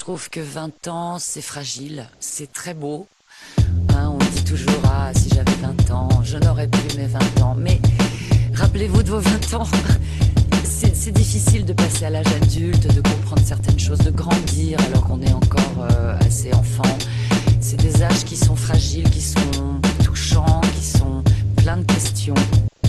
trouve que 20 ans, c'est fragile, c'est très beau. Hein, on dit toujours, ah, si j'avais 20 ans, je n'aurais plus mes 20 ans. Mais rappelez-vous de vos 20 ans. C'est difficile de passer à l'âge adulte, de comprendre certaines choses, de grandir alors qu'on est encore assez enfant. C'est des âges qui sont fragiles, qui sont touchants, qui sont pleins de questions.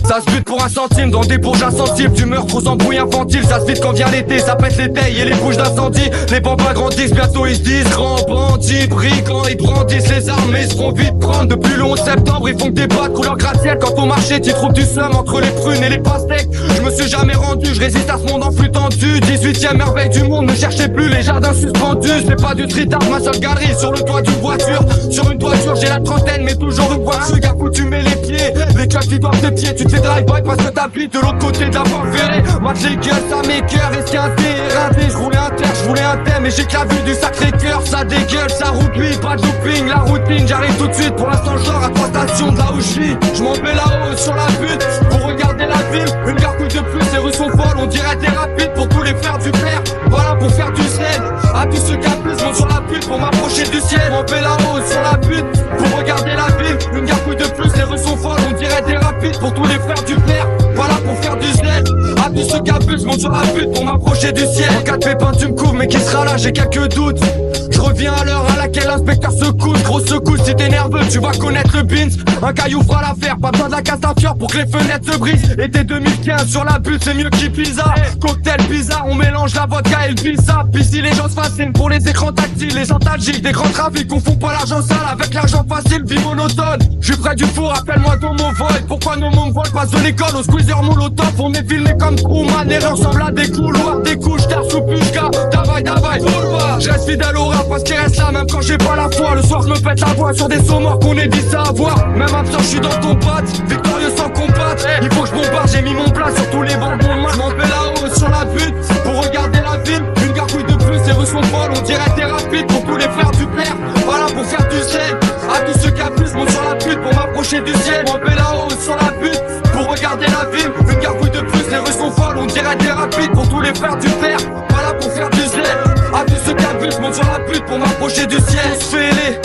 Ça se bute pour un centime dans des bourges insensibles. Du meurtre aux embrouilles infantiles. Ça se vide quand vient l'été, ça pète les tailles et les bouches d'incendie. Les bambins grandissent, bientôt ils se disent grands bandits, brigands. Ils brandissent les armes et ils se font vite prendre. Depuis le 11 septembre ils font que des boîtes couleur gratte-ciel. Quand au marché t'y trouves du seum entre les prunes et les pastèques. Je me suis jamais rendu, je résiste à ce monde en flux tendu. 18ème merveille du monde, ne cherchez plus les jardins suspendus. C'est pas du street art, ma seule galerie sur le toit d'une voiture. Sur une toiture j'ai la trentaine mais toujours une voiture. Gars où tu mets les pieds, les clubs qui doivent tes pieds. Tu te fais drive-by parce que t'habites de l'autre côté de la porte verrée. Match les gueules, ça m'écoeure, esquinté, éreinté. Je roulais un terre, je voulais un thème et j'ai que la vue du sacré cœur. Ça dégueule, ça roupille, pas de looping, la routine. J'arrive tout de suite, pour l'instant je dors à 3 stations de là où je vis. Je m'en vais là-haut sur la butte pour regarder la ville. Une gargouille de plus, les rues sont folles, on dirait des rapides pour tous les frères du père. Voilà pour faire du zèle, à tous ceux qui abusent, montent sur la butte pour m'approcher du ciel. Je m'en vais là-haut sur la butte pour regarder la ville. Une gargouille de plus, les rues sont folles, on dirait des rapides pour tous les frères du père. Voilà pour faire du zèle, à tous ceux qui abusent, montent sur la butte pour m'approcher du ciel. En cas de pépin tu me couvres, mais qui sera là, j'ai quelques doutes. Je reviens à l'heure à laquelle l'inspecteur secoue. Grosse secousse, si t'es nerveux, tu vas connaître le beans. Un caillou fera l'affaire, pas besoin de la casse à fior pour que les fenêtres se brisent. Été 2015, sur la butte, c'est mieux qu'Ibiza. Cocktail bizarre, on mélange la vodka et le pizza. Puis si les gens se fascinent pour les écrans tactiles, les gens tagiques, des grands trafics, confond pas l'argent sale avec l'argent facile, vie monotone. Je suis près du four, appelle-moi ton mot vol. Pourquoi nos mots me volent, passe de l'école au squeezer molotov. On est filmé comme Truman et ressemble à des couloirs, des couches d'air sous pushka. Davai, davai, je reste fidèle au rap parce qu'il reste là même quand j'ai pas la foi. Le soir je me pète la voix sur des sauts morts qu'on est dit ça à voir. Même absent je suis dans ton pâte, victorieux sans combattre. Il faut que je bombarde, j'ai mis mon plat sur tous les bancs de mon. Je m'en vais là-haut sur la butte pour regarder la ville. Une gargouille de plus, les rues sont folles, on dirait des rapides pour tous les frères du père. Voilà pour faire du zèle, à tous ceux qui abusent, montent sur la butte pour m'approcher du ciel. Je m'en vais là-haut sur la butte pour regarder la ville. Une gargouille de plus, les rues sont folles, on dirait des rapides pour tous les frères du père. Voilà pour faire du zèle, à tous ceux qui abusent, montent sur la butte pour m'approcher du ciel. Fêlé,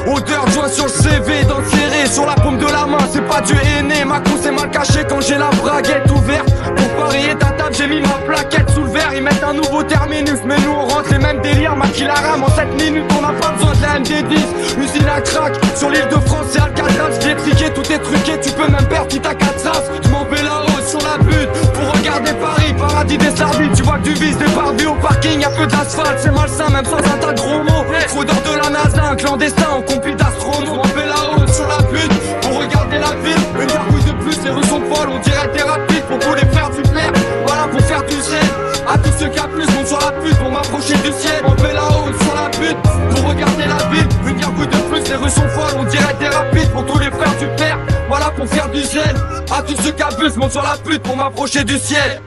odeur de joint sur le CV, dents serrées sur la paume de la main, c'est pas du aîné. Ma coupe c'est mal caché quand j'ai la braguette ouverte. Pour parier ta table, j'ai mis ma plaquette sous le verre. Ils mettent un nouveau terminus, mais nous on rentre les mêmes délires. Maquille la rame en 7 minutes, on n'a pas besoin de la MD10. Usine à crack, sur l'île de France c'est Alcatraz. J'ai triqué, tout est truqué, tu peux même perdre si t'as 4 traces. Je m'en vais là-haut sur la butte pour regarder Paris, paradis des sardines. Tu vois que tu vises des barbus au parking, y'a peu d'asphalte, c'est malsain même sans un tas de gros mots. Fraudeur de la NASA, un clandestin en compil d'astronautes. Je m'en vais là-haut sur la butte pour regarder la ville. Une gargouille de plus, les rues sont folles, on dirait des rapides pour tous les frères du père. Voilà pour faire du zèle, à tous ceux qui abusent, montent sur la butte pour m'approcher du ciel. Je m'en vais là-haut sur la butte pour regarder la ville. Une gargouille de plus, les rues sont folles, on dirait des rapides pour tous les frères du père. Voilà pour faire du zèle, à tous ceux qui abusent, montent sur la butte pour m'approcher du ciel.